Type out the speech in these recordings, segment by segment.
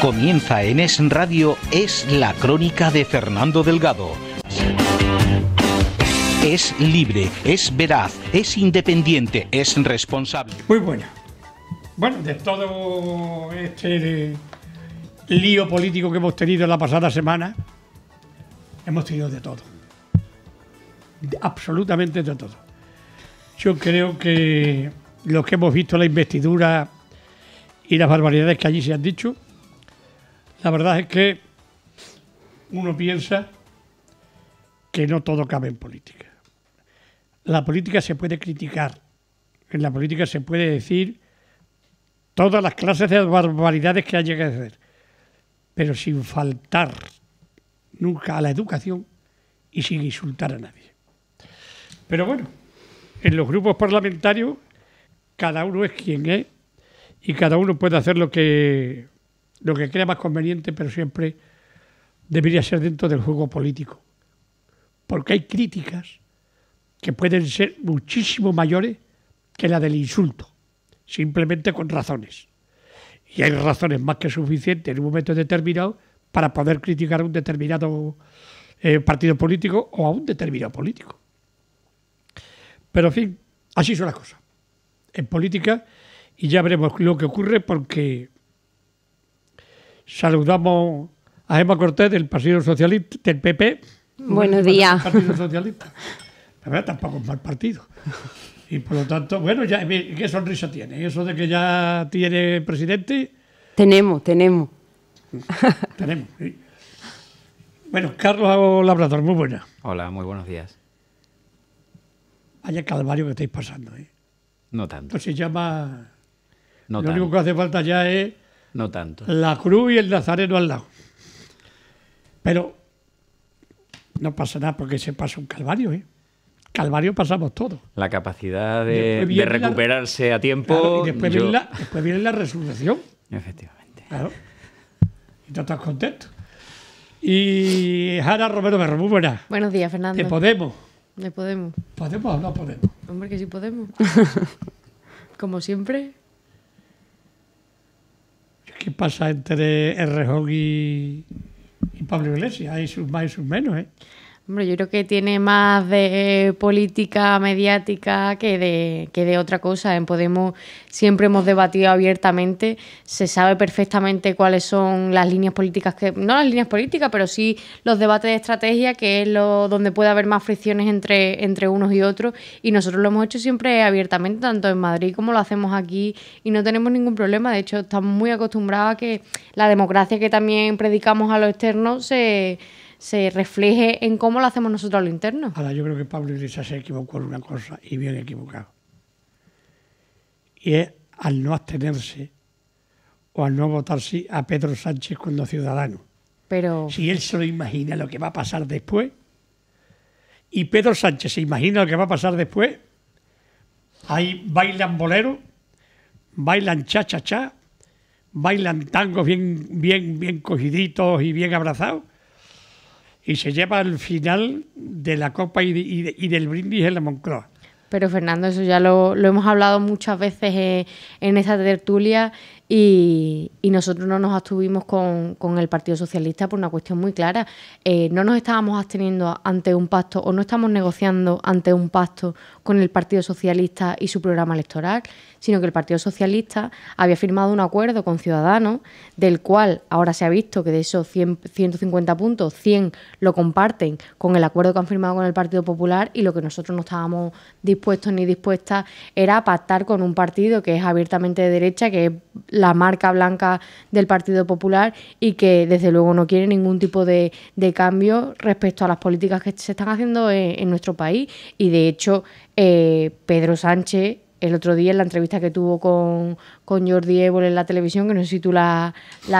Comienza en Es Radio, Es la Crónica de Fernando Delgado. Es libre, es veraz, es independiente, es responsable. Muy buena. Bueno, de todo este lío político que hemos tenido la pasada semana, hemos tenido de todo. Absolutamente de todo. Yo creo que lo que hemos visto en la investidura y las barbaridades que allí se han dicho, la verdad es que uno piensa que no todo cabe en política. La política se puede criticar, en la política se puede decir todas las clases de barbaridades que haya que hacer, pero sin faltar nunca a la educación y sin insultar a nadie. Pero bueno, en los grupos parlamentarios cada uno es quien es y cada uno puede hacer lo que crea más conveniente, pero siempre debería ser dentro del juego político. Porque hay críticas que pueden ser muchísimo mayores que la del insulto, simplemente con razones. Y hay razones más que suficientes en un momento determinado para poder criticar a un determinado partido político o a un determinado político. Pero en fin, así son las cosas. En política, y ya veremos lo que ocurre, porque saludamos a Emma Cortés del Partido Socialista, del PP. Buenos días. Partido Socialista. La verdad, tampoco es mal partido. Y por lo tanto, bueno, ya, ¿qué sonrisa tiene? ¿Eso de que ya tiene presidente? Tenemos. Tenemos, sí. Bueno, Carlos Labrador, muy buena. Hola, muy buenos días. Vaya calvario que estáis pasando, ¿eh? No tanto. Esto se llama... No lo tanto. único que hace falta ya es... No tanto. La cruz y el nazareno al lado. Pero no pasa nada porque se pasa un calvario, ¿eh? Calvario pasamos todos. La capacidad de recuperarse a tiempo... Claro, y después viene la resurrección. Efectivamente. Claro. Y tú estás contento. Y Jara Romero Berro, muy buena. Buenos días, Fernando. ¿De Podemos? De Podemos. ¿Podemos o no podemos? Hombre, que sí podemos. Como siempre. ¿Qué pasa entre Errejón y Pablo Iglesias? Hay sus más y sus menos, ¿eh? Hombre, yo creo que tiene más de política mediática que de otra cosa. En Podemos siempre hemos debatido abiertamente. Se sabe perfectamente cuáles son las líneas políticas, no las líneas políticas, pero sí los debates de estrategia, que es donde puede haber más fricciones entre unos y otros. Y nosotros lo hemos hecho siempre abiertamente, tanto en Madrid como lo hacemos aquí, y no tenemos ningún problema. De hecho, estamos muy acostumbrados a que la democracia que también predicamos a lo externo se refleje en cómo lo hacemos nosotros a lo interno. Ahora, yo creo que Pablo Iglesias se equivocó en una cosa, y bien equivocado. Y es al no abstenerse o al no votar sí a Pedro Sánchez cuando ciudadano. Pero si él se lo imagina lo que va a pasar después, y Pedro Sánchez se imagina lo que va a pasar después, ahí bailan bolero, bailan cha-cha-cha, bailan tangos bien cogiditos y bien abrazados, y se lleva al final de la copa y del brindis en la Moncloa. Pero Fernando, eso ya lo hemos hablado muchas veces en esta tertulia, y nosotros no nos abstuvimos con el Partido Socialista por una cuestión muy clara. No nos estábamos absteniendo ante un pacto, o no estamos negociando ante un pacto con el Partido Socialista y su programa electoral, sino que el Partido Socialista había firmado un acuerdo con Ciudadanos, del cual ahora se ha visto que de esos 150 puntos, 100 lo comparten con el acuerdo que han firmado con el Partido Popular, y lo que nosotros no estábamos dispuestos ni dispuestas era pactar con un partido que es abiertamente de derecha, que es la marca blanca del Partido Popular, y que desde luego no quiere ningún tipo de cambio respecto a las políticas que se están haciendo en nuestro país. Y de hecho, Pedro Sánchez, el otro día en la entrevista que tuvo con Jordi Évole en la televisión, que no sé si tú la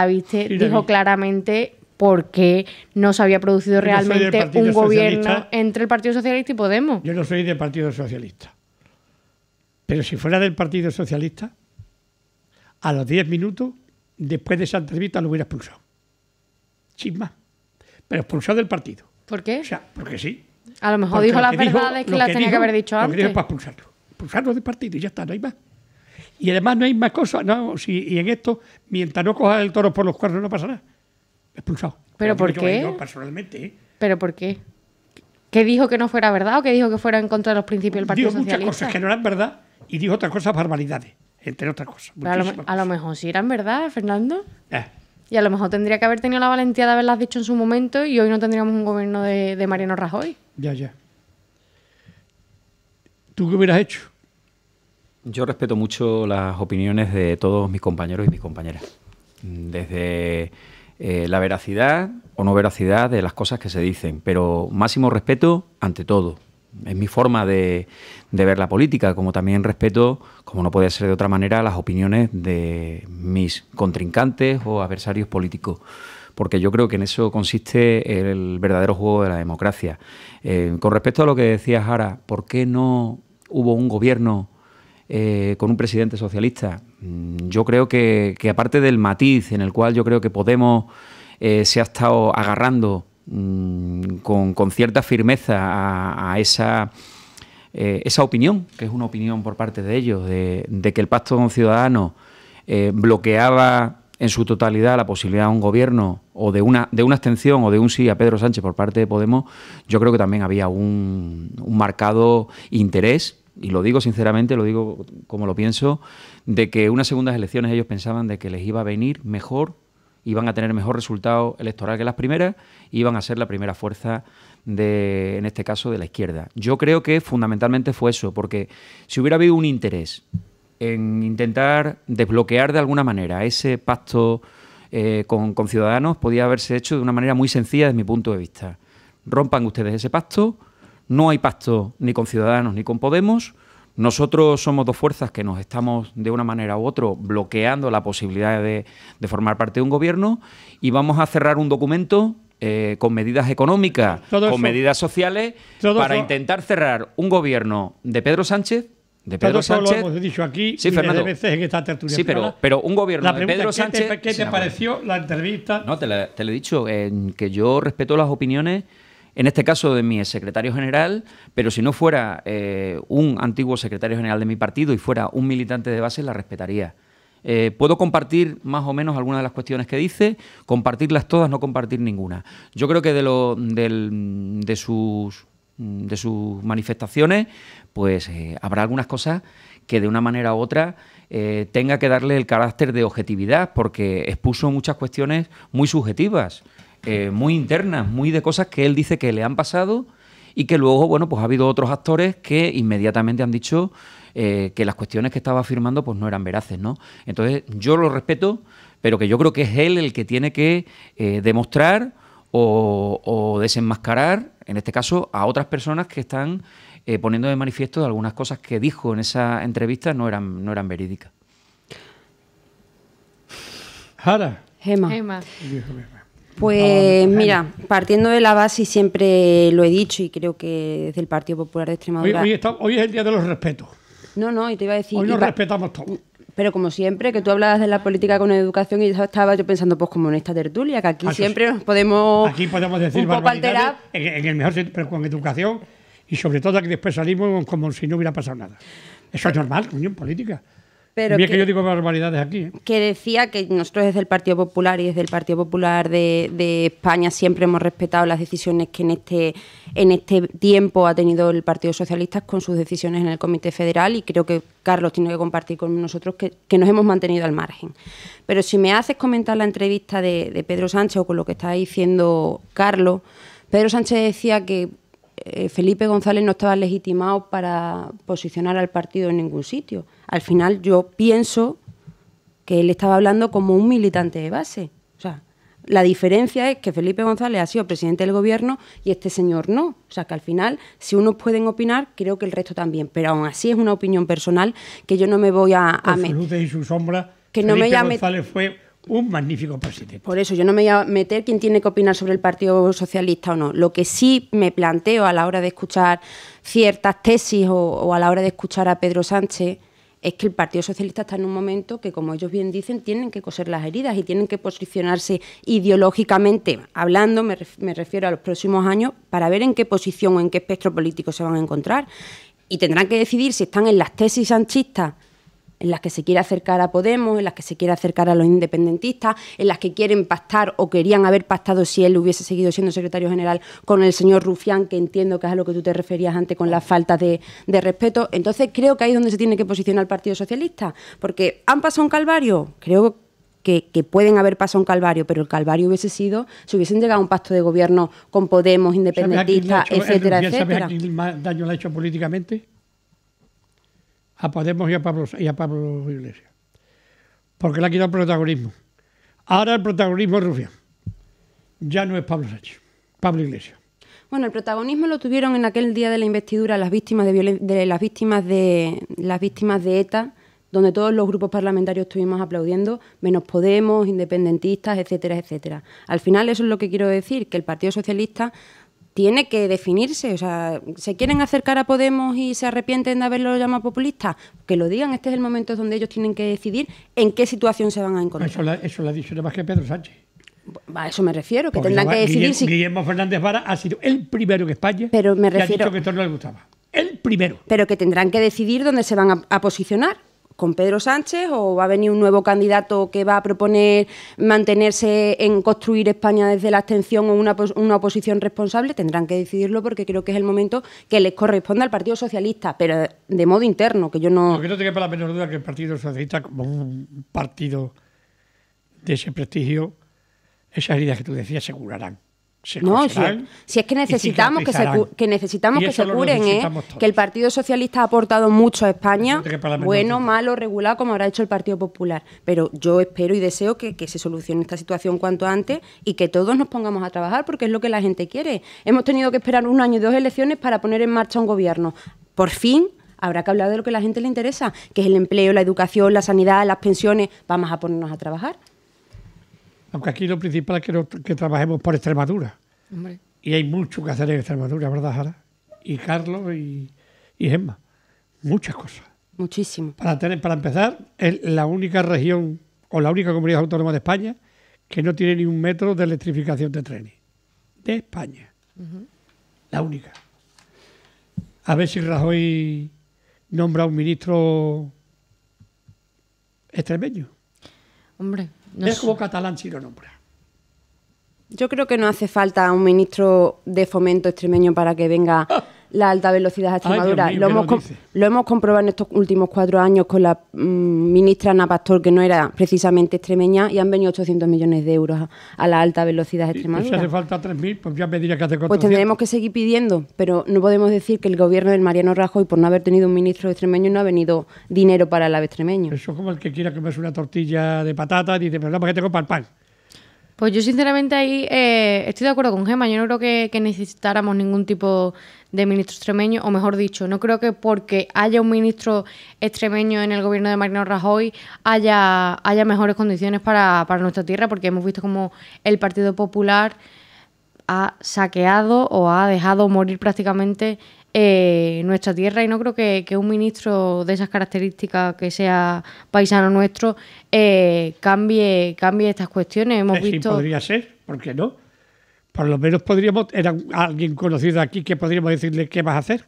viste, sí, dijo claramente por qué no se había producido realmente un gobierno Socialista. entre el Partido Socialista y Podemos. Yo no soy del Partido Socialista. Pero si fuera del Partido Socialista, a los 10 minutos, después de esa entrevista, lo hubiera expulsado. Sin más. Pero expulsado del partido. ¿Por qué? O sea, porque sí. A lo mejor Porque dijo lo las que dijo- verdades que lo las que tenía que dijo- haber dicho Lo que antes. dijo es para expulsarlo. Expulsarlo del partido y ya está, no hay más. Y además no hay más cosas. No, y en esto, mientras no cojas el toro por los cuernos, no pasa nada. Expulsado. ¿Pero por qué? Yo personalmente, ¿Pero por qué? ¿Qué dijo que no fuera verdad o qué dijo que fuera en contra de los principios del Partido dijo muchas Socialista? cosas que no eran verdad y dijo otras cosas barbaridades, entre otras cosas. Pero muchísimas a lo cosas. mejor sí eran verdad, Fernando. Eh, Y a lo mejor tendría que haber tenido la valentía de haberlas dicho en su momento y hoy no tendríamos un gobierno de Mariano Rajoy. ya. ¿Tú qué hubieras hecho? Yo respeto mucho las opiniones de todos mis compañeros y mis compañeras. Desde la veracidad o no veracidad de las cosas que se dicen, pero máximo respeto ante todo. Es mi forma de ver la política, como también respeto, como no puede ser de otra manera, las opiniones de mis contrincantes o adversarios políticos, porque yo creo que en eso consiste el verdadero juego de la democracia. Con respecto a lo que decías ahora, ¿por qué no hubo un gobierno con un presidente socialista? Yo creo que aparte del matiz en el cual yo creo que Podemos se ha estado agarrando con cierta firmeza a esa opinión, que es una opinión por parte de ellos, de que el pacto con Ciudadanos bloqueaba en su totalidad la posibilidad de un gobierno o de una abstención o de un sí a Pedro Sánchez por parte de Podemos. Yo creo que también había un marcado interés, y lo digo sinceramente, lo digo como lo pienso, de que unas segundas elecciones ellos pensaban de que les iba a venir mejor, iban a tener mejor resultado electoral que las primeras, iban a ser la primera fuerza en este caso, de la izquierda. Yo creo que fundamentalmente fue eso, porque si hubiera habido un interés en intentar desbloquear de alguna manera ese pacto con Ciudadanos, podía haberse hecho de una manera muy sencilla desde mi punto de vista. Rompan ustedes ese pacto, no hay pacto ni con Ciudadanos ni con Podemos. Nosotros somos dos fuerzas que nos estamos de una manera u otra bloqueando la posibilidad de formar parte de un gobierno, y vamos a cerrar un documento con medidas económicas, con medidas sociales, para intentar cerrar un gobierno de Pedro Sánchez. Todo eso lo hemos dicho aquí sí, Fernando, de veces en esta tertulia. Sí, pero un gobierno de Pedro Sánchez... ¿Qué te pareció la entrevista? No, te lo he dicho, que yo respeto las opiniones, en este caso de mi secretario general, pero si no fuera un antiguo secretario general de mi partido y fuera un militante de base, la respetaría. Puedo compartir más o menos algunas de las cuestiones que dice, compartirlas todas, no compartir ninguna. Yo creo que de sus manifestaciones, pues habrá algunas cosas que de una manera u otra tenga que darle el carácter de objetividad, porque expuso muchas cuestiones muy subjetivas, muy internas, muy de cosas que él dice que le han pasado y que luego, bueno, pues ha habido otros actores que inmediatamente han dicho que las cuestiones que estaba afirmando pues no eran veraces, ¿no? Entonces, yo lo respeto, pero que yo creo que es él el que tiene que demostrar o desenmascarar, en este caso, a otras personas que están poniendo de manifiesto algunas cosas que dijo en esa entrevista no eran verídicas. Jara. Gema. Pues mira, partiendo de la base, y siempre lo he dicho y creo que desde el Partido Popular de Extremadura... Hoy es el día de los respetos. No, y te iba a decir... Hoy nos respetamos todos. Pero como siempre, que tú hablabas de la política con educación y estaba yo pensando, pues como en esta tertulia, que aquí siempre nos podemos... Aquí podemos decir barbaridades, en el mejor sentido, pero con educación, y sobre todo que después salimos como si no hubiera pasado nada. Eso es normal, coño, en política. Pero bien que yo digo barbaridades aquí. Que decía que nosotros desde el Partido Popular y desde el Partido Popular de España siempre hemos respetado las decisiones que en este tiempo ha tenido el Partido Socialista con sus decisiones en el Comité Federal, y creo que Carlos tiene que compartir con nosotros que nos hemos mantenido al margen. Pero si me haces comentar la entrevista de Pedro Sánchez o con lo que está diciendo Carlos, Pedro Sánchez decía que Felipe González no estaba legitimado para posicionar al partido en ningún sitio. Al final yo pienso que él estaba hablando como un militante de base. O sea, la diferencia es que Felipe González ha sido presidente del gobierno y este señor no. O sea, que al final, si unos pueden opinar, creo que el resto también. Pero aún así es una opinión personal que yo no me voy a Con sus luces y sus sombras, que no Felipe me llame... González fue un magnífico presidente. Por eso yo no me voy a meter quién tiene que opinar sobre el Partido Socialista o no. Lo que sí me planteo a la hora de escuchar ciertas tesis o a la hora de escuchar a Pedro Sánchez es que el Partido Socialista está en un momento que, como ellos bien dicen, tienen que coser las heridas y tienen que posicionarse ideológicamente hablando, me refiero a los próximos años, para ver en qué posición o en qué espectro político se van a encontrar. Y tendrán que decidir si están en las tesis sanchistas, en las que se quiere acercar a Podemos, en las que se quiere acercar a los independentistas, en las que quieren pactar o querían haber pactado si él hubiese seguido siendo secretario general con el señor Rufián, que entiendo que es a lo que tú te referías antes con la falta de respeto. Entonces creo que ahí es donde se tiene que posicionar el Partido Socialista, porque han pasado un calvario, creo que pueden haber pasado un calvario, pero el calvario hubiese sido si hubiesen llegado a un pacto de gobierno con Podemos, independentistas, etcétera, etcétera. ¿Sabes a quién más daño le ha hecho políticamente? A Podemos y a Pablo Iglesias. Porque le ha quitado protagonismo. Ahora el protagonismo es Rufián. Ya no es Pablo Sánchez, Pablo Iglesias. Bueno, el protagonismo lo tuvieron en aquel día de la investidura las víctimas de las víctimas de ETA, donde todos los grupos parlamentarios estuvimos aplaudiendo, menos Podemos, independentistas, etcétera, etcétera. Al final eso es lo que quiero decir, que el Partido Socialista tiene que definirse. O sea, ¿se quieren acercar a Podemos y se arrepienten de haberlo llamado populista? Que lo digan, este es el momento donde ellos tienen que decidir en qué situación se van a encontrar. Eso lo ha dicho nada más que Pedro Sánchez. A eso me refiero, que porque tendrán que decidir si... Guillermo Fernández Vara ha sido el primero en España pero me refiero... que ha dicho que esto no le gustaba. El primero. Pero que tendrán que decidir dónde se van a posicionar. ¿Con Pedro Sánchez o va a venir un nuevo candidato que va a proponer mantenerse en construir España desde la abstención o una oposición responsable? Tendrán que decidirlo porque creo que es el momento que les corresponde al Partido Socialista, pero de modo interno, que yo no... Lo que no te quepa la menor duda que el Partido Socialista, como un partido de ese prestigio, esas heridas que tú decías se curarán. No, si es que necesitamos que se curen, que el Partido Socialista ha aportado mucho a España, bueno, malo, regular, como habrá hecho el Partido Popular. Pero yo espero y deseo que se solucione esta situación cuanto antes y que todos nos pongamos a trabajar, porque es lo que la gente quiere. Hemos tenido que esperar 1 año y 2 elecciones para poner en marcha un gobierno. Por fin habrá que hablar de lo que a la gente le interesa, que es el empleo, la educación, la sanidad, las pensiones. Vamos a ponernos a trabajar. Aunque aquí lo principal es que trabajemos por Extremadura. Hombre. Y hay mucho que hacer en Extremadura, ¿verdad, Jara? Y Carlos y Gemma. Muchas cosas. Muchísimo. Para empezar, es la única región o la única comunidad autónoma de España que no tiene ni un metro de electrificación de trenes. De España. La única. A ver si Rajoy nombra a un ministro extremeño. Hombre, no es como catalán si lo nombra. Yo creo que no hace falta un ministro de fomento extremeño para que venga la alta velocidad a Extremadura. Ay, Dios mío, lo hemos comprobado en estos últimos 4 años con la ministra Ana Pastor, que no era precisamente extremeña, y han venido 800 millones de euros a la alta velocidad a Extremadura. Y si hace falta 3.000, pues ya me diría que hace 400. Pues tendremos que seguir pidiendo, pero no podemos decir que el gobierno del Mariano Rajoy, por no haber tenido un ministro extremeño, no ha venido dinero para el ave extremeño. Eso es como el que quiera comerse una tortilla de patata y dice, pero no, ¿para qué tengo para el pan? Pues yo sinceramente ahí estoy de acuerdo con Gemma. Yo no creo que necesitáramos ningún tipo de ministro extremeño, o mejor dicho, no creo que porque haya un ministro extremeño en el gobierno de Mariano Rajoy haya mejores condiciones para nuestra tierra, porque hemos visto como el Partido Popular ha saqueado o ha dejado morir prácticamente nuestra tierra, y no creo que un ministro de esas características, que sea paisano nuestro, cambie estas cuestiones. Hemos visto... podría ser, ¿por qué no? Por lo menos era alguien conocido aquí que podríamos decirle qué vas a hacer.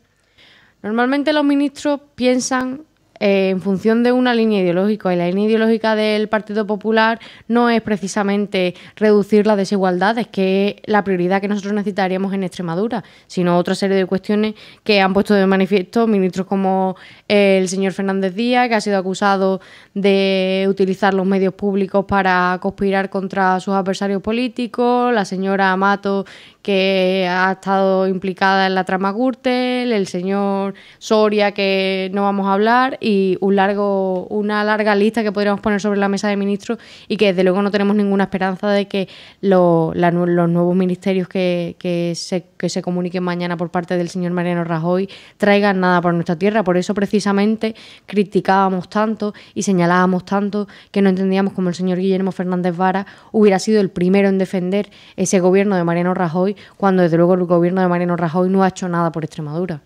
Normalmente los ministros piensan en función de una línea ideológica, y la línea ideológica del Partido Popular no es precisamente reducir las desigualdades, que es la prioridad que nosotros necesitaríamos en Extremadura, sino otra serie de cuestiones que han puesto de manifiesto ministros como el señor Fernández Díaz, que ha sido acusado de utilizar los medios públicos para conspirar contra sus adversarios políticos, la señora Amato, que ha estado implicada en la trama Gürtel, el señor Soria, que no vamos a hablar, y una larga lista que podríamos poner sobre la mesa de ministros, y que desde luego no tenemos ninguna esperanza de que los nuevos ministerios que se comuniquen mañana por parte del señor Mariano Rajoy traigan nada por nuestra tierra. Por eso precisamente criticábamos tanto y señalábamos tanto que no entendíamos cómo el señor Guillermo Fernández Vara hubiera sido el primero en defender ese gobierno de Mariano Rajoy, cuando desde luego el gobierno de Mariano Rajoy no ha hecho nada por Extremadura.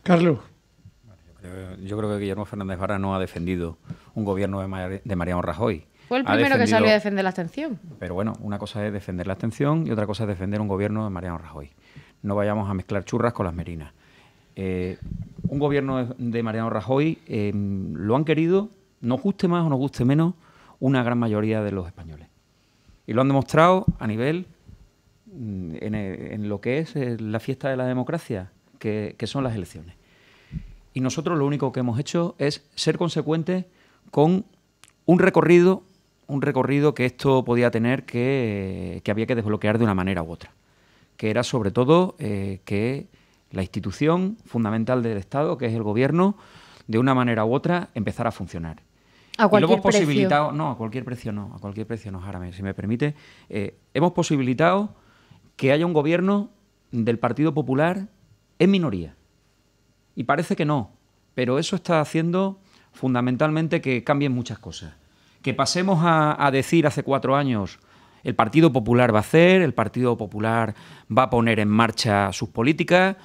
Carlos. Yo creo que Guillermo Fernández Vara no ha defendido un gobierno de Mariano Rajoy. Fue el primero que salió a defender la abstención. Pero bueno, una cosa es defender la abstención y otra cosa es defender un gobierno de Mariano Rajoy. No vayamos a mezclar churras con las merinas. Un gobierno de Mariano Rajoy lo han querido, nos guste más o nos guste menos, una gran mayoría de los españoles. Y lo han demostrado a nivel, en lo que es la fiesta de la democracia, que son las elecciones. Y nosotros lo único que hemos hecho es ser consecuentes con un recorrido que esto podía tener, que había que desbloquear de una manera u otra. Que era sobre todo que la institución fundamental del Estado, que es el gobierno, de una manera u otra empezara a funcionar. ¿A cualquier precio? Posibilitado, no, a cualquier precio no, Jara, si me permite. Hemos posibilitado que haya un gobierno del Partido Popular en minoría. Y parece que no, pero eso está haciendo fundamentalmente que cambien muchas cosas. Que pasemos a decir hace 4 años, el Partido Popular va a hacer, el Partido Popular va a poner en marcha sus políticas,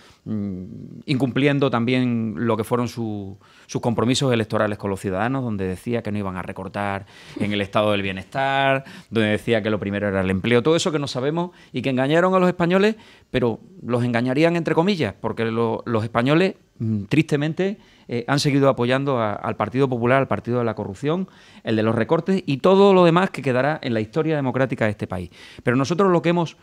incumpliendo también lo que fueron sus compromisos electorales con los ciudadanos, donde decía que no iban a recortar en el estado del bienestar, donde decía que lo primero era el empleo, todo eso que no sabemos y que engañaron a los españoles, pero los engañarían entre comillas, porque los españoles, tristemente, han seguido apoyando al Partido Popular, al partido de la corrupción, el de los recortes y todo lo demás que quedará en la historia democrática de este país. Pero nosotros lo que hemos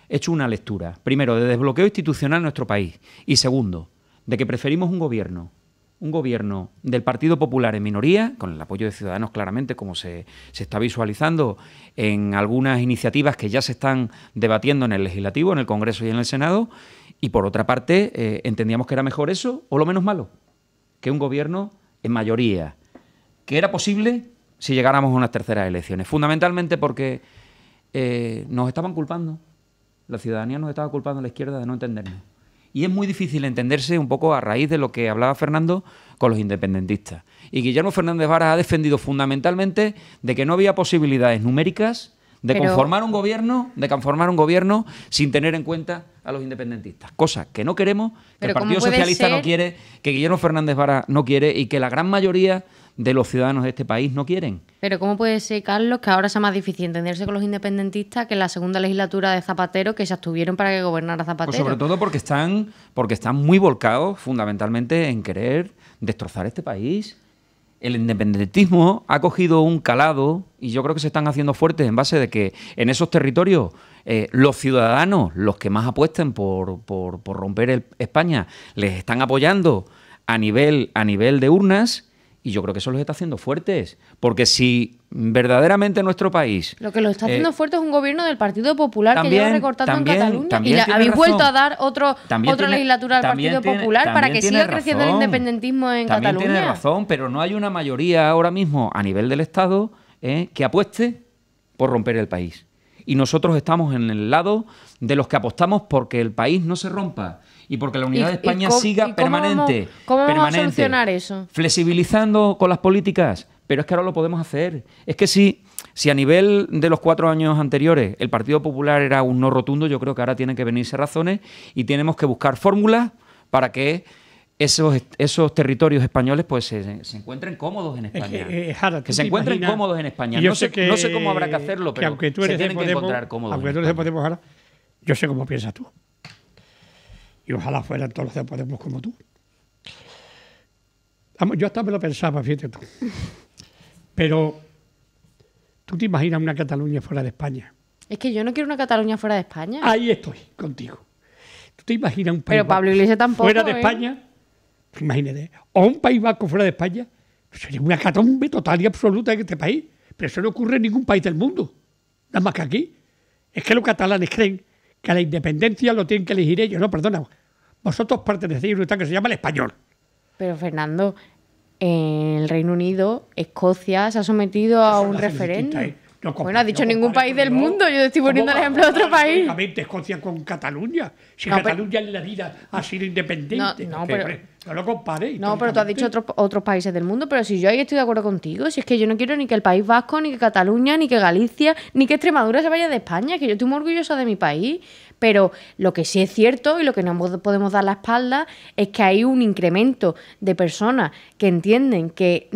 hecho una lectura, primero, de desbloqueo institucional en nuestro país y segundo, de que preferimos un gobierno del Partido Popular en minoría, con el apoyo de Ciudadanos claramente, como se está visualizando en algunas iniciativas que ya se están debatiendo en el Legislativo, en el Congreso y en el Senado, y por otra parte entendíamos que era mejor eso o lo menos malo, que un gobierno en mayoría, que era posible si llegáramos a unas terceras elecciones, fundamentalmente porque nos estaban culpando, la ciudadanía nos estaba culpando a la izquierda de no entendernos. Y es muy difícil entenderse un poco a raíz de lo que hablaba Fernando con los independentistas. Y Guillermo Fernández Vara ha defendido fundamentalmente de que no había posibilidades numéricas de conformar un gobierno sin tener en cuenta a los independentistas. Cosa que no queremos, que el Partido Socialista no quiere, que Guillermo Fernández Vara no quiere y que la gran mayoría de los ciudadanos de este país no quieren. Pero ¿cómo puede ser, Carlos, que ahora sea más difícil entenderse con los independentistas que en la segunda legislatura de Zapatero, que se abstuvieron para que gobernara Zapatero? Pues sobre todo porque están muy volcados fundamentalmente en querer destrozar este país. El independentismo ha cogido un calado y yo creo que se están haciendo fuertes en base de que en esos territorios los ciudadanos, los que más apuesten por romper España, les están apoyando a nivel de urnas. Y yo creo que eso los está haciendo fuertes, porque si verdaderamente nuestro país... Lo que lo está haciendo fuerte es un gobierno del Partido Popular que lleva recortando en Cataluña. Y habéis vuelto a dar otra legislatura al Partido Popular para que siga creciendo el independentismo en Cataluña. También tiene razón, pero no hay una mayoría ahora mismo a nivel del Estado que apueste por romper el país. Y nosotros estamos en el lado de los que apostamos porque el país no se rompa. Y porque la unidad de España siga permanente. ¿Cómo vamos a solucionar eso? Flexibilizando con las políticas. Pero es que ahora lo podemos hacer. Es que si a nivel de los 4 años anteriores el Partido Popular era un no rotundo, yo creo que ahora tienen que venirse razones y tenemos que buscar fórmulas para que esos territorios españoles pues se encuentren cómodos en España. Jara, que se encuentren cómodos en España. No sé cómo habrá que hacerlo, pero aunque tú eres se tienen que encontrar cómodos. Aunque tú eres de Podemos, Jara, yo sé cómo piensas tú. Y ojalá fueran todos los de Podemos como tú. Yo hasta me lo pensaba, fíjate tú. Pero tú te imaginas una Cataluña fuera de España. Es que yo no quiero una Cataluña fuera de España. Ahí estoy, contigo. ¿Tú te imaginas un país Pero Pablo Iglesias tampoco, fuera de España? Imagínate. O un País Vasco fuera de España. Sería una hecatombe total y absoluta en este país. Pero eso no ocurre en ningún país del mundo. Nada más que aquí. Es que los catalanes creen que la independencia lo tienen que elegir ellos. No, perdona, vosotros pertenecéis a un Estado que se llama el español. Pero Fernando, en el Reino Unido, Escocia se ha sometido a un referéndum. Bueno, ha dicho ningún país del mundo. Yo te estoy poniendo el ejemplo de otro país. Únicamente Escocia con Cataluña. Si Cataluña en la vida ha sido independiente. No lo comparéis. No, pero tú has dicho otros países del mundo. Pero si yo ahí estoy de acuerdo contigo. Si es que yo no quiero ni que el País Vasco, ni que Cataluña, ni que Galicia, ni que Extremadura se vaya de España. Que yo estoy muy orgullosa de mi país. Pero lo que sí es cierto y lo que no podemos dar la espalda es que hay un incremento de personas que entienden que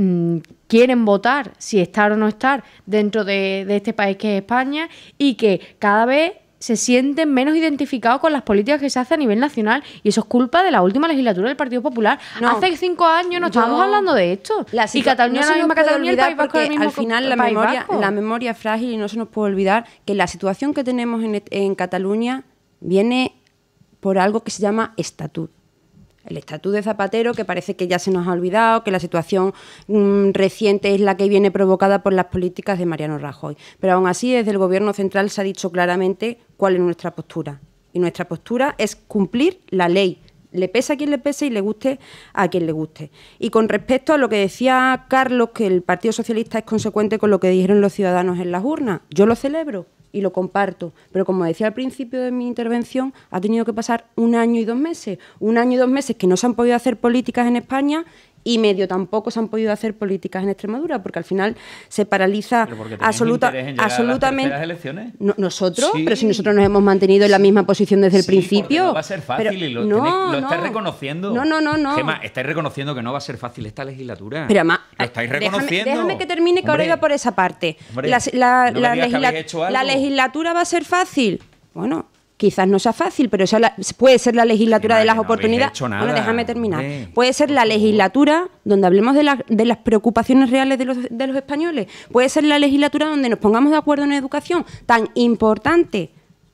quieren votar si estar o no estar dentro de este país que es España y que cada vez se sienten menos identificados con las políticas que se hacen a nivel nacional, y eso es culpa de la última legislatura del Partido Popular. No, hace 5 años no estábamos hablando de esto. Y Cataluña no la misma Cataluña, el País Vasco es el mismo. Al final la memoria es frágil y no se nos puede olvidar que la situación que tenemos en Cataluña viene por algo que se llama estatut. El estatut de Zapatero, que parece que ya se nos ha olvidado, que la situación reciente es la que viene provocada por las políticas de Mariano Rajoy. Pero aún así, desde el Gobierno central se ha dicho claramente cuál es nuestra postura. Y nuestra postura es cumplir la ley. Le pese a quien le pese y le guste a quien le guste. Y con respecto a lo que decía Carlos, que el Partido Socialista es consecuente con lo que dijeron los ciudadanos en las urnas, yo lo celebro y lo comparto, pero como decía al principio de mi intervención, ha tenido que pasar 1 año y 2 meses. 1 año y 2 meses que no se han podido hacer políticas en España y medio tampoco se han podido hacer políticas en Extremadura, porque al final se paraliza absolutamente. ¿Las elecciones? Nosotros, sí. Pero si nosotros nos hemos mantenido en la misma posición desde el principio. No va a ser fácil, pero, y lo estáis reconociendo. No. Gemma, estáis reconociendo que no va a ser fácil esta legislatura. Pero además, lo estáis reconociendo. Déjame que termine, que ahora iba por esa parte. La legislatura va a ser fácil. Bueno, quizás no sea fácil, pero puede ser la legislatura de las oportunidades. Bueno, déjame terminar. Puede ser la legislatura donde hablemos de las preocupaciones reales de los españoles. Puede ser la legislatura donde nos pongamos de acuerdo en educación, tan importante.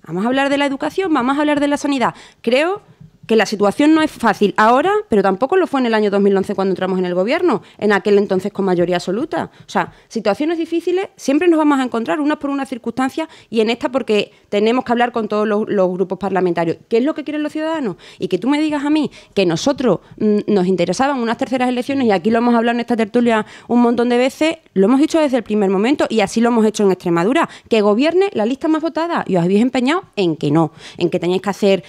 Vamos a hablar de la educación, vamos a hablar de la sanidad. Creo que la situación no es fácil ahora, pero tampoco lo fue en el año 2011 cuando entramos en el Gobierno, en aquel entonces con mayoría absoluta. O sea, situaciones difíciles siempre nos vamos a encontrar, unas por unas circunstancias y en esta porque tenemos que hablar con todos los grupos parlamentarios. ¿Qué es lo que quieren los ciudadanos? Y que tú me digas a mí que nosotros nos interesaban unas terceras elecciones, y aquí lo hemos hablado en esta tertulia un montón de veces, lo hemos dicho desde el primer momento y así lo hemos hecho en Extremadura, que gobierne la lista más votada, y os habéis empeñado en que no, en que tenéis que hacer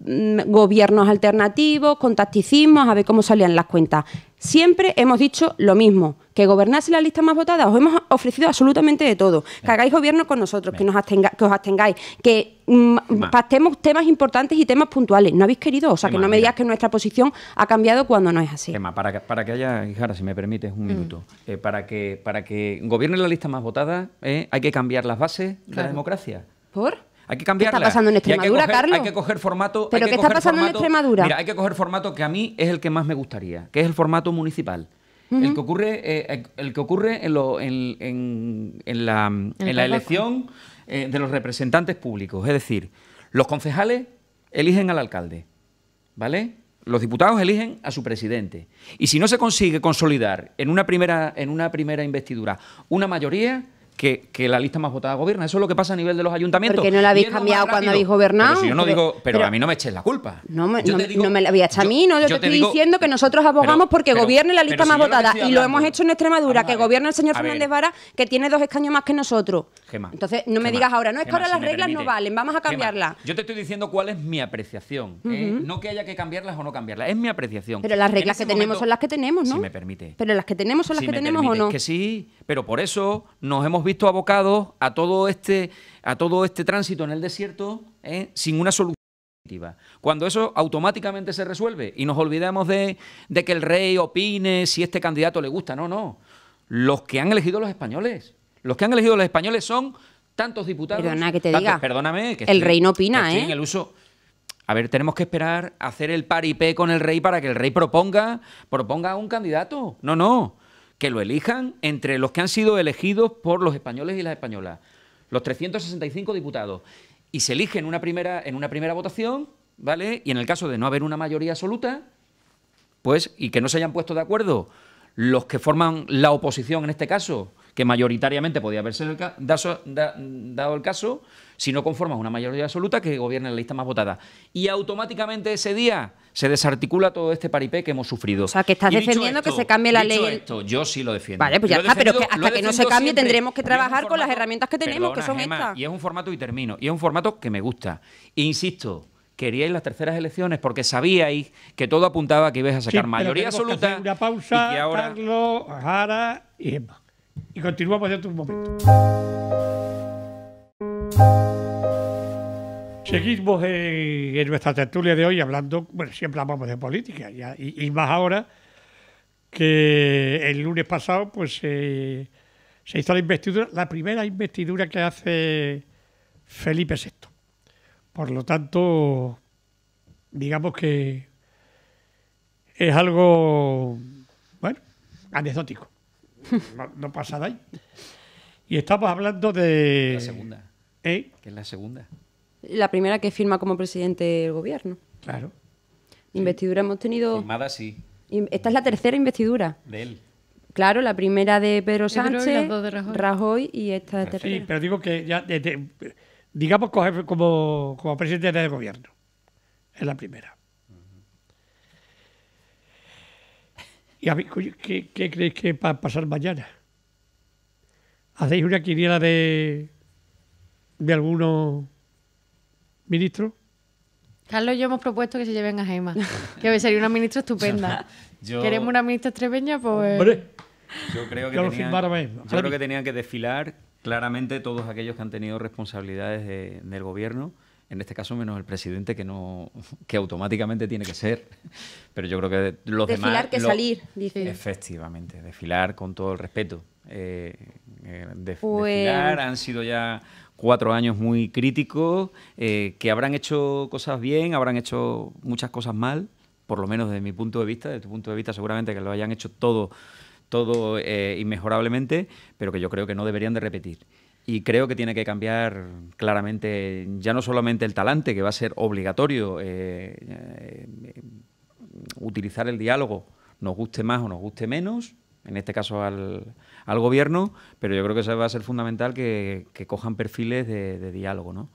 gobiernos alternativos, con tacticismos, a ver cómo salían las cuentas. Siempre hemos dicho lo mismo, que gobernase la lista más votada. Os hemos ofrecido absolutamente de todo. Que hagáis gobierno con nosotros, que os abstengáis, que pactemos temas importantes y temas puntuales. No habéis querido, o sea, que no me digas que nuestra posición ha cambiado cuando no es así. Para que haya, Hijara, si me permites un minuto, para que gobierne la lista más votada, hay que cambiar las bases de la democracia. ¿Por? Hay que cambiarla. ¿Qué está pasando en Extremadura, Carlos? Hay que coger formato. ¿Pero qué está pasando en Extremadura? Mira, hay que coger formato que a mí es el que más me gustaría, que es el formato municipal. El que ocurre en la elección de los representantes públicos. Es decir, los concejales eligen al alcalde, ¿vale? Los diputados eligen a su presidente. Y si no se consigue consolidar en una primera investidura una mayoría, que la lista más votada gobierna. Eso es lo que pasa a nivel de los ayuntamientos. ¿Por qué no la habéis cambiado cuando habéis gobernado? Pero si yo no digo, pero a mí no me eches la culpa. No me la voy a echar a mí, ¿no? Yo te estoy diciendo que nosotros abogamos porque gobierne la lista más votada. Y lo hemos hecho en Extremadura, que gobierna el señor Fernández Vara, que tiene 2 escaños más que nosotros. Gemma, entonces, no me digas ahora, no, es que ahora las reglas no valen, vamos a cambiarlas. Yo te estoy diciendo cuál es mi apreciación. No que haya que cambiarlas o no cambiarlas, es mi apreciación. Pero las reglas que tenemos son las que tenemos, ¿no? Si me permite. Pero las que tenemos son las que tenemos, ¿o no? Que sí, pero por eso nos hemos visto abocados a todo este tránsito en el desierto sin una solución definitiva. Cuando eso automáticamente se resuelve y nos olvidamos de que el rey opine si este candidato le gusta. No. Los que han elegido los españoles. Los que han elegido los españoles son tantos diputados. Perdona que te diga. Perdóname. Que el rey no opina, en el uso. A ver, tenemos que esperar a hacer el paripé con el rey para que el rey proponga a un candidato. No. Que lo elijan entre los que han sido elegidos por los españoles y las españolas, los 365 diputados, y se elige en una primera votación, ¿vale? Y en el caso de no haber una mayoría absoluta, pues, y que no se hayan puesto de acuerdo los que forman la oposición en este caso, que mayoritariamente podía haberse dado el caso, si no conformas una mayoría absoluta que gobierne la lista más votada. Y automáticamente ese día se desarticula todo este paripé que hemos sufrido. O sea, que estás defendiendo que se cambie la ley. Esto, yo sí lo defiendo. Vale, pues ya está, pero que hasta que no se cambie siempre. tendremos que Y es un trabajar con las formato- herramientas que tenemos, que son Perdona, Gemma, estas. Y es un formato, y termino, y es un formato que me gusta. E insisto, queríais las terceras elecciones porque sabíais que todo apuntaba a que ibais a sacar Sí, mayoría pero tenemos que absoluta. hacer una pausa, y que ahora... Carlos, Jara y Gemma. Y continuamos dentro de un momento. Seguimos en nuestra tertulia de hoy hablando, bueno, siempre hablamos de política, y más ahora que el lunes pasado pues se hizo la investidura, la primera investidura que hace Felipe VI. Por lo tanto, digamos que es algo, bueno, anecdótico. No pasa de ahí. Y estamos hablando de... La segunda. ¿Eh? Que es la segunda. La primera que firma como presidente del gobierno. Claro. Investidura hemos tenido... Firmada sí, Esta es la tercera investidura. de él. Claro, la primera de Pedro Pedro y Sánchez, las dos de Rajoy. Y esta de Sí, tercera. pero digo que ya, digamos como presidente del gobierno. Es la primera. ¿Y a mí, qué creéis que va a pasar mañana? ¿Hacéis una quiniela de algunos ministros? Carlos y yo hemos propuesto que se lleven a Gemma, que sería una ministra estupenda. Yo- Queremos una ministra extremeña, pues... Hombre, Yo creo que, yo lo tenían, firmara mismo. yo creo que tenían que desfilar claramente todos aquellos que han tenido responsabilidades del gobierno, en este caso menos el presidente, que automáticamente tiene que ser. Pero yo creo que los Desfilar demás... que salir, dice. Efectivamente, desfilar con todo el respeto. Pues- Desfilar han sido ya 4 años muy críticos, que habrán hecho cosas bien, habrán hecho muchas cosas mal, por lo menos desde mi punto de vista, desde tu punto de vista seguramente que lo hayan hecho todo inmejorablemente, pero que yo creo que no deberían de repetir. Y creo que tiene que cambiar claramente, ya no solamente el talante, que va a ser obligatorio utilizar el diálogo, nos guste más o nos guste menos, en este caso al gobierno, pero yo creo que eso va a ser fundamental que cojan perfiles de diálogo, ¿no?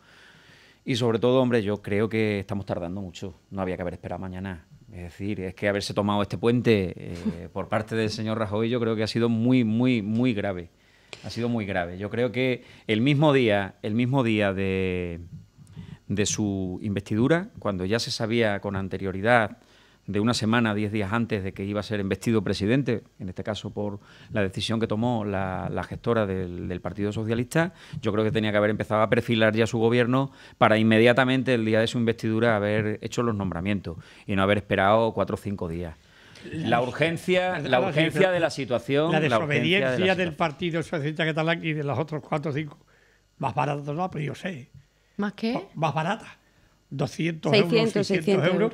Y sobre todo, hombre, yo creo que estamos tardando mucho, no había que haber esperado mañana. Es decir, es que haberse tomado este puente por parte del señor Rajoy yo creo que ha sido muy, muy, muy grave. Ha sido muy grave. Yo creo que el mismo día de su investidura, cuando ya se sabía con anterioridad, de una semana, 10 días antes de que iba a ser investido presidente, en este caso por la decisión que tomó la gestora del Partido Socialista, yo creo que tenía que haber empezado a perfilar ya su gobierno para inmediatamente, el día de su investidura, haber hecho los nombramientos y no haber esperado 4 o 5 días. La urgencia de la situación... La urgencia de la desobediencia del situación. Partido Socialista Catalán y de los otros 4 o 5 más baratos, no, pero yo sé. ¿Más qué? Más baratas. 200 600, euros, 600 euros. euros.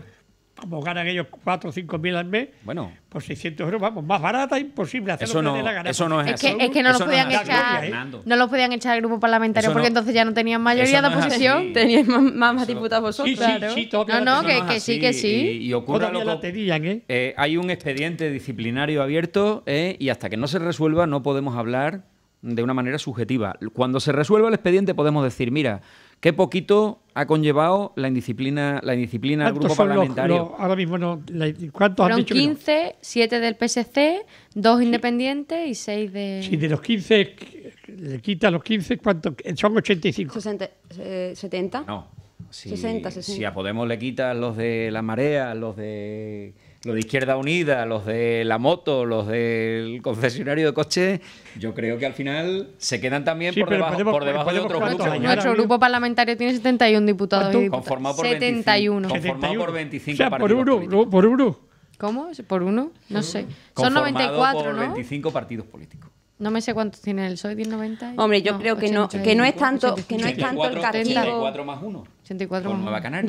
Como ganan ellos 4 o 5 mil al mes, Bueno, por 600 euros, vamos, más barata, imposible hacer eso lo que no, dé la gana. eso no es Es así. que no los Eso podían es así, echar, Fernando. no los podían echar al grupo parlamentario Eso porque no- entonces ya no tenían mayoría eso de no es oposición. así. Teníais más Eso- diputados vosotros. Sí, Claro. sí, todavía No, la no, tenían. que sí, que sí. Y ocurra Todavía lo la tenían, ¿eh? Hay un expediente disciplinario abierto y hasta que no se resuelva no podemos hablar de una manera subjetiva. Cuando se resuelva el expediente podemos decir, mira, qué poquito ha conllevado la indisciplina del ¿Cuántos grupo son parlamentario. ahora mismo no, ¿cuántos han Fueron dicho que no? 15, 7 del PSC, 2 independientes y 6 de... Si de los 15 le quita los 15, ¿cuántos? Son 85. 70. No. Si, 60. si a Podemos le quitan los de La Marea, los de Izquierda Unida, los de la moto, los del concesionario de coches, yo creo que al final se quedan también Sí, por pero debajo, Podemos- por debajo de Podemos otros ¿cuántos grupos. años? Nuestro Ahora grupo parlamentario tiene 71 diputados ¿Cuánto? y diputadas. Conformado por 71. 25, conformado por 25 O sea, por partidos uno, políticos. no, por uno. ¿Cómo? ¿Por uno? No sé. Son Conformado 94, por ¿no? 25 partidos políticos. No me sé cuántos tiene el PSOE, ¿tiene 90? Hombre, yo creo que no es tanto que no es tanto el 84, castigo. 84 más 1. 84 Con más Nueva uno. Canaria.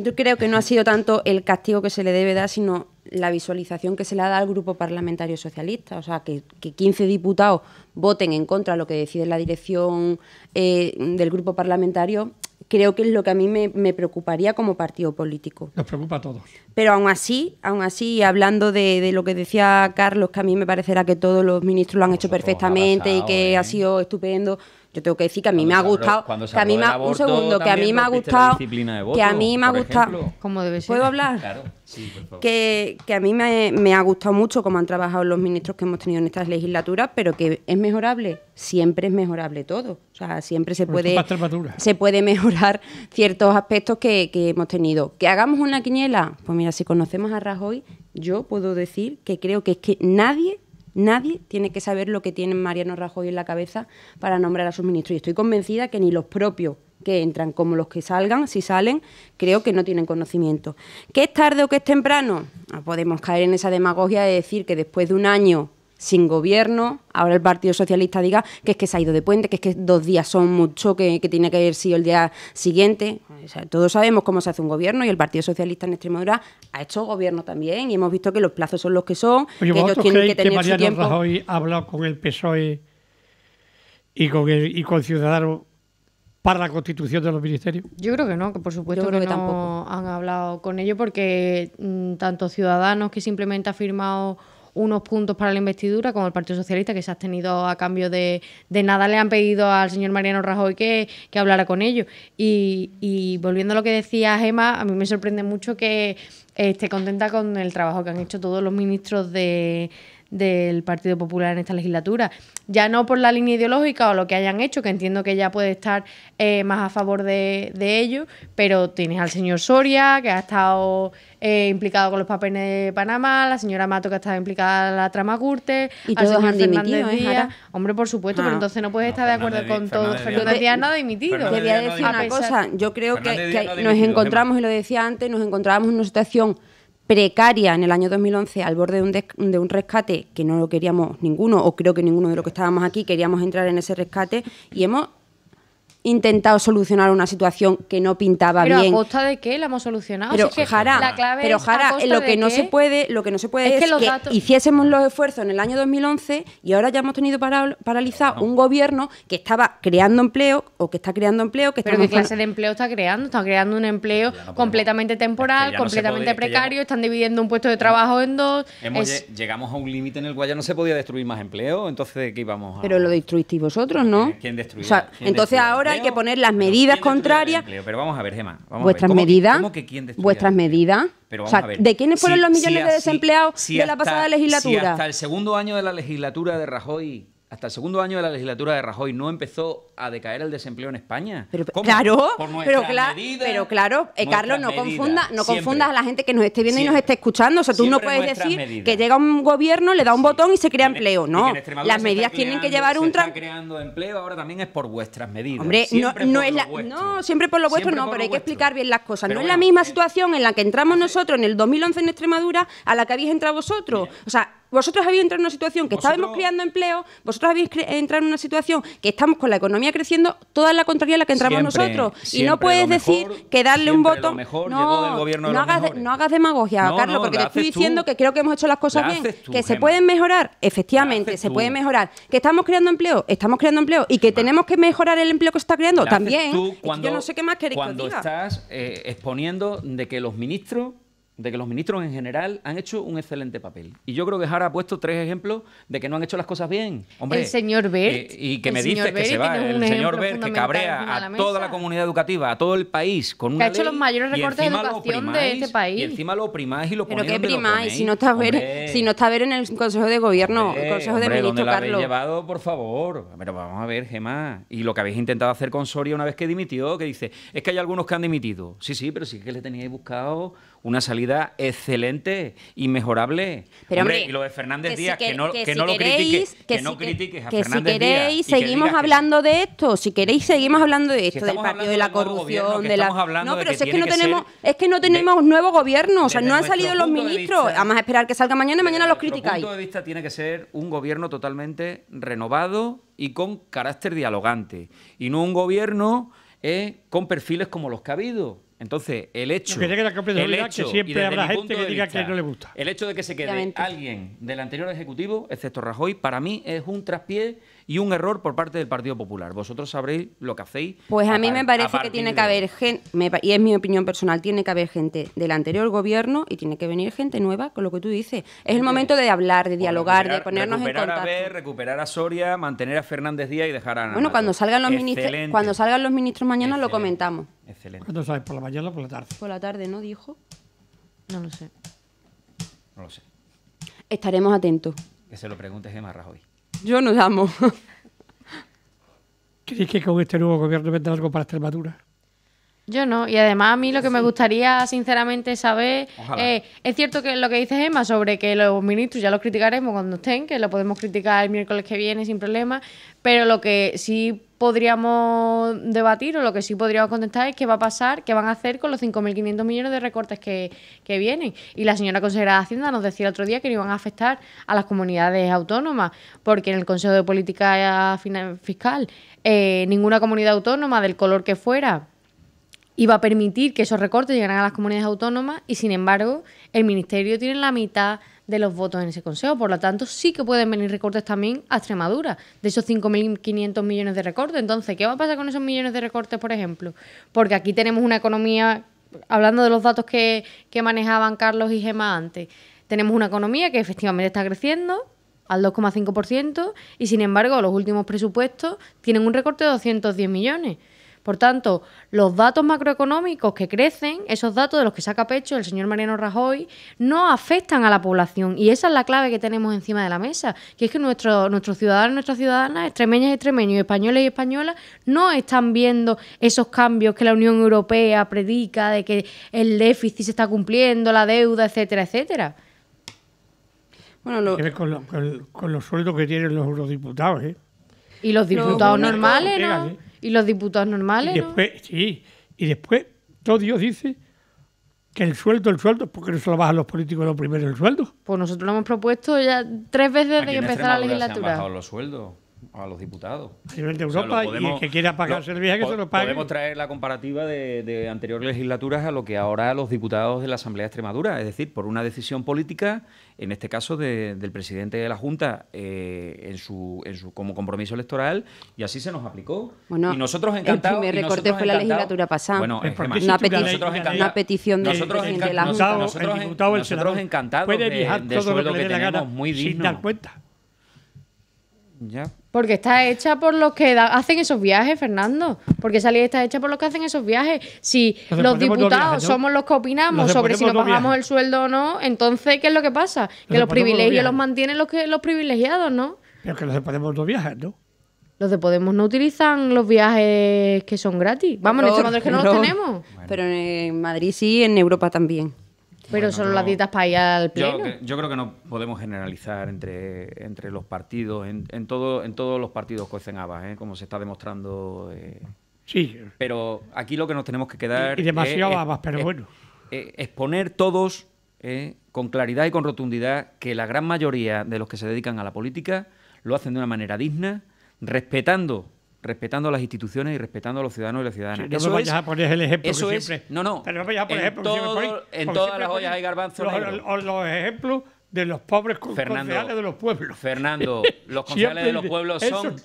Yo creo que no ha sido tanto el castigo que se le debe dar, sino la visualización que se le da al grupo parlamentario socialista. O sea, que 15 diputados voten en contra de lo que decide la dirección del grupo parlamentario, creo que es lo que a mí me preocuparía como partido político. Nos preocupa a todos. Pero aún así, hablando de lo que decía Carlos, que a mí me parecerá que todos los ministros lo han hecho perfectamente y que ha sido estupendo, yo tengo que decir que a mí me ha gustado, que a mí me ha gustado, como debe ser. ¿Puedo hablar? Claro, sí, por favor. Que a mí me ha gustado mucho cómo han trabajado los ministros que hemos tenido en estas legislaturas, pero que es mejorable, siempre es mejorable todo. O sea, siempre se puede mejorar ciertos aspectos que hemos tenido. ¿Que hagamos una quiniela? Pues mira, si conocemos a Rajoy, yo puedo decir que creo que es que nadie tiene que saber lo que tiene Mariano Rajoy en la cabeza para nombrar a sus ministros. Y estoy convencida que ni los propios que entran como los que salgan, si salen, creo que no tienen conocimiento. ¿Que es tarde o que es temprano? No podemos caer en esa demagogia de decir que después de un año sin gobierno, ahora el Partido Socialista diga que es que se ha ido de puente, que es que 2 días son mucho, que tiene que haber sido el día siguiente. O sea, todos sabemos cómo se hace un gobierno y el Partido Socialista en Extremadura ha hecho gobierno también y hemos visto que los plazos son los que son. Oye, que ellos tienen que tener Mariano su tiempo. Rajoy ha hablado con el PSOE y con Ciudadanos para la constitución de los ministerios? Yo creo que no, que por supuesto que no tampoco han hablado con ellos porque tanto Ciudadanos, que simplemente ha firmado unos puntos para la investidura, como el Partido Socialista, que se ha abstenido a cambio de nada, le han pedido al señor Mariano Rajoy que hablara con ellos. Y volviendo a lo que decía Gemma, a mí me sorprende mucho que esté contenta con el trabajo que han hecho todos los ministros del Partido Popular en esta legislatura. Ya no por la línea ideológica o lo que hayan hecho, que entiendo que ella puede estar más a favor de ello, pero tienes al señor Soria, que ha estado implicado con los papeles de Panamá, la señora Mato, que ha estado implicada en la trama Gürtel, y al todos señor han Fernández dimitido, Díaz. Hombre, por supuesto, pero entonces no puedes estar de acuerdo con todo. Fernández Díaz no ha dimitido. Te voy a decir una cosa, yo creo que nos encontramos, y lo decía antes, nos encontrábamos en una situación precaria en el año 2011 al borde de un rescate que no lo queríamos ninguno, o creo que ninguno de los que estábamos aquí queríamos entrar en ese rescate, y hemos intentado solucionar una situación que no pintaba bien. ¿Pero a costa de qué la hemos solucionado? Pero, si es que Jara, la clave es a costa lo que de no qué. se puede es que los que datos... hiciésemos los esfuerzos en el año 2011 y ahora ya hemos tenido paralizado un gobierno que estaba creando empleo o que está creando empleo. ¿Pero qué clase de empleo está creando? Está creando un empleo completamente temporal, completamente precario, están dividiendo un puesto de trabajo en dos. Llegamos a un límite en el cual ya no se podía destruir más empleo, entonces ¿qué íbamos a...? Pero lo destruisteis vosotros, ¿no? ¿Quién destruyó? O sea, entonces ahora hay que poner las medidas contrarias. Pero vamos a ver, Gemma. ¿Vuestras medidas? ¿Cómo que quién destruyó? ¿Vuestras medidas? Pero o vamos sea, a ver. ¿de quiénes fueron los millones de desempleados de la pasada legislatura? Si hasta el segundo año de la legislatura de Rajoy... Hasta el segundo año de la legislatura de Rajoy no empezó a decaer el desempleo en España. Claro, medidas, Carlos, no confundas a la gente que nos esté viendo y nos esté escuchando. O sea, tú no puedes decir que llega un gobierno, le da un botón y se crea empleo. No, las medidas tienen que llevar un está creando empleo ahora también es por vuestras medidas. Hombre, siempre por lo vuestro no, pero hay que explicar bien las cosas. No es la misma situación en la que entramos nosotros en el 2011 en Extremadura a la que habéis entrado vosotros. O sea, vosotros habéis entrado en una situación que estábamos creando empleo, vosotros habéis entrado en una situación que estamos con la economía creciendo, toda la contraria a la que entramos nosotros. Y no puedes decir que darle un voto. No hagas demagogia, Carlos, porque te estoy diciendo que creo que hemos hecho las cosas bien. Que se pueden mejorar, efectivamente, se pueden mejorar. Que estamos creando empleo, y que tenemos que mejorar el empleo que se está creando, también. Yo no sé qué más queréis que os diga. Cuando estás exponiendo de que los ministros en general han hecho un excelente papel. Y yo creo que Jara ha puesto 3 ejemplos de que no han hecho las cosas bien. Hombre, el señor Bert. Y que me dices que se va. El señor Bert, que cabrea a toda la comunidad educativa, a todo el país, con una ley. Que ha hecho los mayores recortes de educación de este país. Y encima lo primáis y lo ponéis. Pero qué primáis, si no está Ver en el Consejo de Gobierno, el Consejo de Ministros, ¿dónde la Carlos? habéis llevado, por favor? Pero vamos a ver, Gemma. Y lo que habéis intentado hacer con Soria una vez que dimitió, que dice, es que hay algunos que han dimitido. Sí, pero sí que le teníais buscado una salida excelente y mejorable. Pero hombre, y lo de Fernández Díaz, que no critiques a Fernández Díaz. Que si queréis seguimos hablando de esto, del partido de la corrupción, No, pero es que no tenemos nuevo gobierno, o sea, no han salido los ministros, vamos a esperar que salga mañana y mañana los criticáis. Desde nuestro punto de vista tiene que ser un gobierno totalmente renovado y con carácter dialogante, y no un gobierno con perfiles como los que ha habido. Entonces, que siempre habrá gente que diga que no le gusta. El hecho de que se quede alguien del anterior ejecutivo, excepto Rajoy, para mí es un traspié y un error por parte del Partido Popular. Vosotros sabréis lo que hacéis. Pues a mí me parece que tiene que haber gente, y es mi opinión personal, tiene que haber gente del anterior gobierno y tiene que venir gente nueva, con lo que tú dices. Es el momento de hablar, de dialogar, de ponernos en contacto. Recuperar a Soria, mantener a Fernández Díaz y dejar a Ana. Bueno, cuando salgan los ministros mañana lo comentamos. Excelente. ¿Cuándo sabes? ¿Por la mañana o por la tarde? Por la tarde, ¿no? Dijo. No lo sé. No lo sé. Estaremos atentos. Que se lo pregunte Gemma Rajoy. Yo no llamo. ¿Crees que con este nuevo gobierno vendrá algo para Extremadura? Yo no, y además a mí lo que me gustaría sinceramente saber Ojalá. es cierto que lo que dice Gemma sobre que los ministros ya los criticaremos cuando estén, que lo podemos criticar el miércoles que viene sin problema, pero lo que sí podríamos debatir o lo que sí podríamos contestar es qué va a pasar, qué van a hacer con los 5.500 millones de recortes que vienen. Y la señora consejera de Hacienda nos decía el otro día que no iban a afectar a las comunidades autónomas, porque en el Consejo de Política Fiscal ninguna comunidad autónoma del color que fuera iba a permitir que esos recortes llegaran a las comunidades autónomas y, sin embargo, el Ministerio tiene la mitad de los votos en ese consejo. Por lo tanto, sí que pueden venir recortes también a Extremadura, de esos 5.500 millones de recortes. Entonces, ¿qué va a pasar con esos millones de recortes, por ejemplo? Porque aquí tenemos una economía, hablando de los datos que manejaban Carlos y Gemma antes, tenemos una economía que efectivamente está creciendo al 2,5% y, sin embargo, los últimos presupuestos tienen un recorte de 210 millones. Por tanto, los datos macroeconómicos que crecen, esos datos de los que saca pecho el señor Mariano Rajoy, no afectan a la población. Y esa es la clave que tenemos encima de la mesa, que es que nuestros ciudadanos y nuestras ciudadanas, extremeñas y extremeños, españoles y españolas, no están viendo esos cambios que la Unión Europea predica, de que el déficit se está cumpliendo, la deuda, etcétera, etcétera. Bueno, hay que ver con los sueldos que tienen los eurodiputados, ¿eh? Y los diputados normales, ¿no? ¿eh? Y los diputados normales, y después, ¿no? Sí, y después todo Dios dice que el sueldo, ¿por qué no se lo bajan los políticos lo primero el sueldo? Pues nosotros lo hemos propuesto ya 3 veces desde que empezó la legislatura. Se han bajado los sueldos a los diputados. A nivel de Europa, y el que quiera pagarse el viaje que se lo pague. Podemos traer la comparativa de anteriores legislaturas a lo que ahora los diputados de la Asamblea de Extremadura, es decir, por una decisión política, en este caso del presidente de la Junta, como compromiso electoral, y así se nos aplicó. Bueno, y nosotros encantados. El primer recorte fue la legislatura pasada. Bueno, una petición de la Junta. Nosotros encantados del sueldo que tenemos, muy digno. Sin dar cuenta. Ya. Porque está hecha por los que hacen esos viajes, Fernando. Porque esa ley está hecha por los que hacen esos viajes. Si los diputados somos los que opinamos sobre si nos bajamos el sueldo o no, entonces, ¿qué es lo que pasa? Que los privilegios los mantienen los privilegiados, ¿no? Pero que los de Podemos no viajan, ¿no? Los de Podemos no utilizan los viajes que son gratis. Vamos, en Extremadura es que no los tenemos. Bueno. Pero en Madrid sí, en Europa también. Pero son las dietas para ir al pleno. Yo creo que no podemos generalizar entre los partidos, en todos los partidos cuecen habas, como se está demostrando. Sí. Pero aquí lo que nos tenemos que quedar y demasiado habas, pero bueno. Exponer todos con claridad y con rotundidad que la gran mayoría de los que se dedican a la política lo hacen de una manera digna, respetando las instituciones y respetando a los ciudadanos y las ciudadanas. Sí, no me vayas a poner el ejemplo eso que es, siempre... No. Pero no me vayas a poner ejemplo que siempre ponéis, en todas las ollas hay garbanzos negros. Los ejemplos de los pobres concejales de los pueblos. Fernando, los concejales de los pueblos son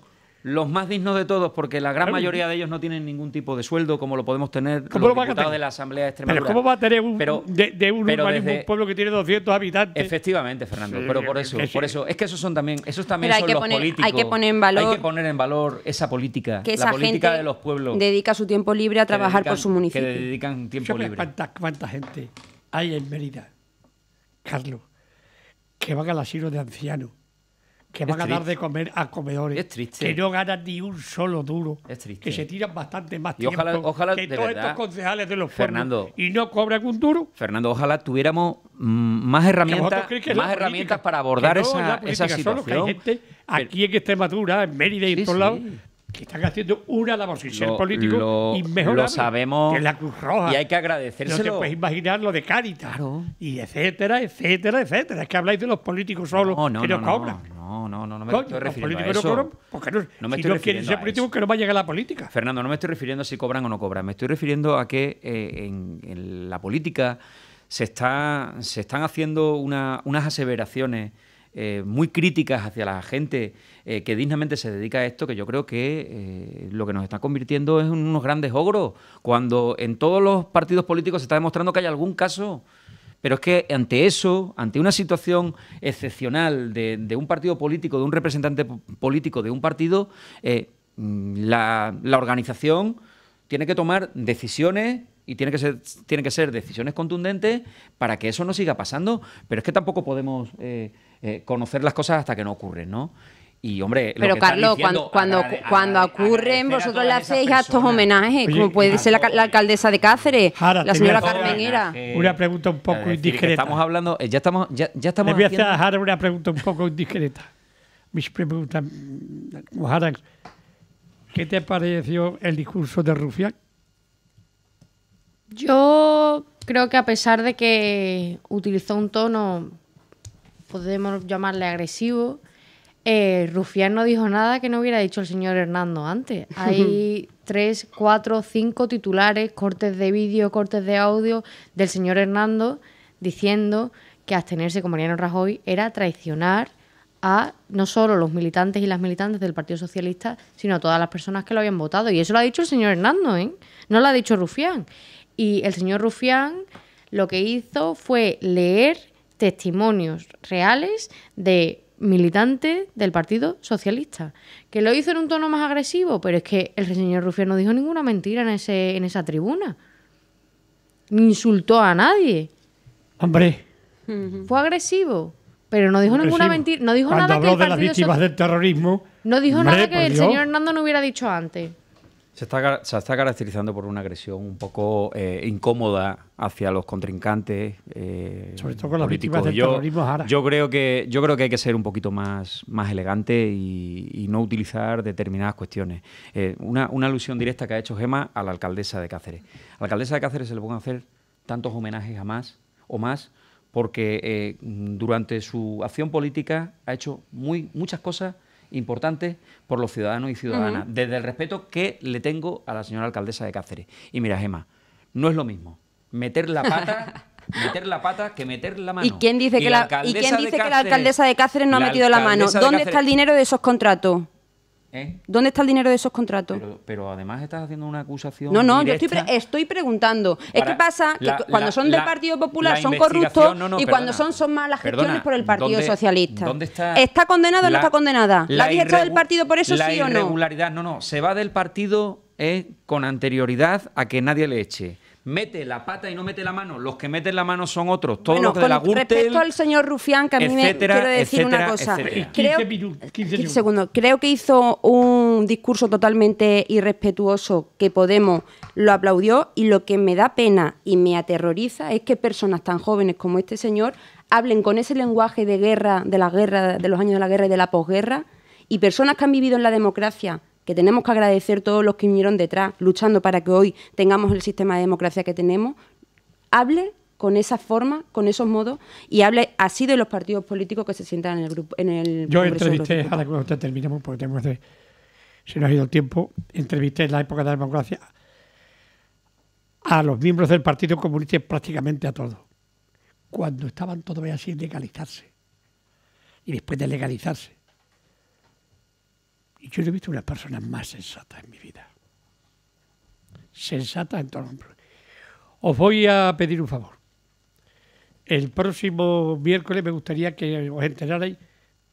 los más dignos de todos, porque la gran mayoría de ellos no tienen ningún tipo de sueldo como lo podemos tener los diputados de la Asamblea de Extremadura. Pero ¿cómo va a tener un pueblo que tiene 200 habitantes? Efectivamente, Fernando, sí, pero por eso, es que esos también son los políticos. Hay que poner en valor esa política, que la política de los pueblos. Dedica su tiempo libre a trabajar por su municipio. Que dedican tiempo libre. ¿Cuánta gente hay en Mérida, Carlos, que van al asilo de ancianos? Que van a dar de comer a comedores, que no ganan ni un solo duro, que se tiran bastante más tiempo ojalá, que todos estos concejales de los Fernando, pueblos y no cobran un duro. Fernando, ojalá tuviéramos más herramientas para abordar esa situación. Solo que hay gente aquí en Extremadura, en Mérida y en todos lados, que están haciendo una labor sin ser político inmejorable. Lo sabemos. Que la Cruz Roja. Y hay que agradecérselo. No te puedes imaginar lo de Cáritas. Claro. Y etcétera. Es que habláis de los políticos solos que no cobran. No me estoy refiriendo a eso. No cobran porque si no quieren ser políticos, que no va a llegar a la política. Fernando, no me estoy refiriendo a si cobran o no cobran. Me estoy refiriendo a que en la política se están haciendo unas aseveraciones muy críticas hacia la gente que dignamente se dedica a esto, que yo creo que lo que nos está convirtiendo es en unos grandes ogros, cuando en todos los partidos políticos se está demostrando que hay algún caso. Pero es que ante eso, ante una situación excepcional de un partido político, de un representante político de un partido, la organización tiene que tomar decisiones y tienen que ser decisiones contundentes para que eso no siga pasando. Pero es que tampoco podemos conocer las cosas hasta que no ocurren, ¿no? Y, hombre, pero Carlos, cuando ocurren, vosotros le hacéis a estos homenajes, como puede ser la alcaldesa de Cáceres, la señora Carmen Era. Una pregunta un poco indiscreta. Estamos hablando, ya estamos le voy a hacer a Jara una pregunta un poco indiscreta. Mis preguntas, Jara, ¿qué te pareció el discurso de Rufián? Yo creo que a pesar de que utilizó un tono, podemos llamarle agresivo, Rufián no dijo nada que no hubiera dicho el señor Hernando antes. Hay 3, 4, 5 titulares, cortes de vídeo, cortes de audio del señor Hernando diciendo que abstenerse con Mariano Rajoy era traicionar a no solo los militantes y las militantes del Partido Socialista, sino a todas las personas que lo habían votado. Y eso lo ha dicho el señor Hernando, no lo ha dicho Rufián. Y el señor Rufián lo que hizo fue leer testimonios reales de militantes del Partido Socialista, que lo hizo en un tono más agresivo, pero es que el señor Rufián no dijo ninguna mentira en esa tribuna. Ni insultó a nadie. Hombre. Fue agresivo, pero no dijo ninguna mentira. No dijo nada que el Partido de las víctimas del terrorismo. No dijo nada que el señor Hernando no hubiera dicho antes. Se está caracterizando por una agresión un poco incómoda hacia los contrincantes, sobre todo con las políticos. Víctimas del terrorismo. Jara. Yo creo que hay que ser un poquito más elegante y no utilizar determinadas cuestiones. Una alusión directa que ha hecho Gemma a la alcaldesa de Cáceres. A la alcaldesa de Cáceres se le pueden hacer tantos homenajes a más porque durante su acción política ha hecho muchas cosas importantes por los ciudadanos y ciudadanas, desde el respeto que le tengo a la señora alcaldesa de Cáceres. Y mira, Gemma, no es lo mismo meter la pata que meter la mano. ¿Y quién dice que la alcaldesa de Cáceres no ha metido la mano? ¿Dónde está el dinero de esos contratos? ¿Dónde está el dinero de esos contratos? Pero además estás haciendo una acusación. No, directa. yo estoy preguntando. Es que pasa que cuando son del Partido Popular son corruptos y cuando son malas gestiones por el Partido Socialista. ¿Dónde ¿Está condenada o no está condenada? ¿La habéis echado del partido por eso, sí o no? La irregularidad, no. Se va del partido con anterioridad a que nadie le eche. Mete la pata y no mete la mano. Los que meten la mano son otros. Todos los de la Gürtel. Respecto al señor Rufián, que a mí me quiero decir una cosa. 15 segundos. Creo que hizo un discurso totalmente irrespetuoso que Podemos lo aplaudió, y lo que me da pena y me aterroriza es que personas tan jóvenes como este señor hablen con ese lenguaje de guerra, de los años de la guerra y de la posguerra, y personas que han vivido en la democracia, que tenemos que agradecer todos los que vinieron detrás, luchando para que hoy tengamos el sistema de democracia que tenemos, hable con esa forma, con esos modos, y hable así de los partidos políticos que se sientan en el grupo. Yo entrevisté, ahora que usted terminemos, porque se nos ha ido el tiempo, entrevisté en la época de la democracia a los miembros del Partido Comunista y prácticamente a todos, cuando estaban todavía sin legalizarse, y después de legalizarse. Y yo no he visto una persona más sensata en mi vida. Sensata en todo el mundo. Os voy a pedir un favor. El próximo miércoles me gustaría que os enterarais,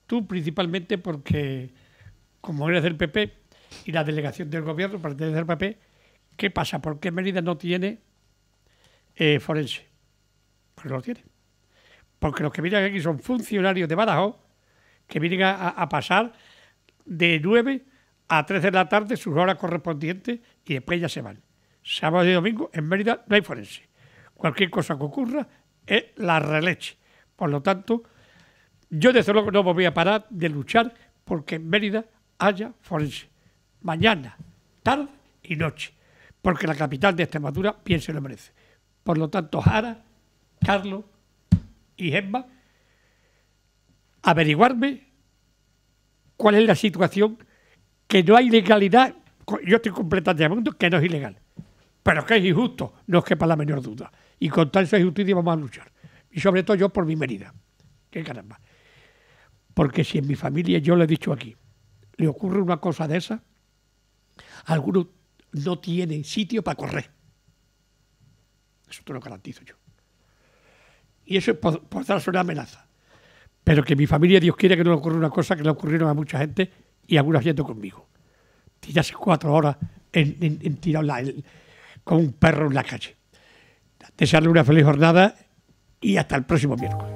tú principalmente, porque como eres del PP y la delegación del gobierno pertenece al PP, ¿qué pasa? ¿Por qué Mérida no tiene forense? Pues no lo tiene. Porque los que vienen aquí son funcionarios de Badajoz que vienen a pasar de 9 a 3 de la tarde sus horas correspondientes y después ya se van. Sábado y domingo en Mérida no hay forense. Cualquier cosa que ocurra es la releche. Por lo tanto, yo desde luego no me voy a parar de luchar porque en Mérida haya forense. Mañana, tarde y noche. Porque la capital de Extremadura bien se lo merece. Por lo tanto, Jara, Carlos y Gemma, averiguarme cuál es la situación, que no hay legalidad. Yo estoy completamente de acuerdo que no es ilegal, pero que es injusto, no os quepa la menor duda. Y contra esa injusticia vamos a luchar. Y sobre todo yo por mi Mérida. Qué caramba. porque si en mi familia, yo lo he dicho aquí, le ocurre una cosa de esa, algunos no tienen sitio para correr. Eso te lo garantizo yo. Y eso es por darse una amenaza. Pero que mi familia, Dios quiere que no le ocurra una cosa que le ocurrieron a mucha gente y algunos yendo conmigo. Tirarse 4 horas en tirado con un perro en la calle. Desearle una feliz jornada y hasta el próximo miércoles.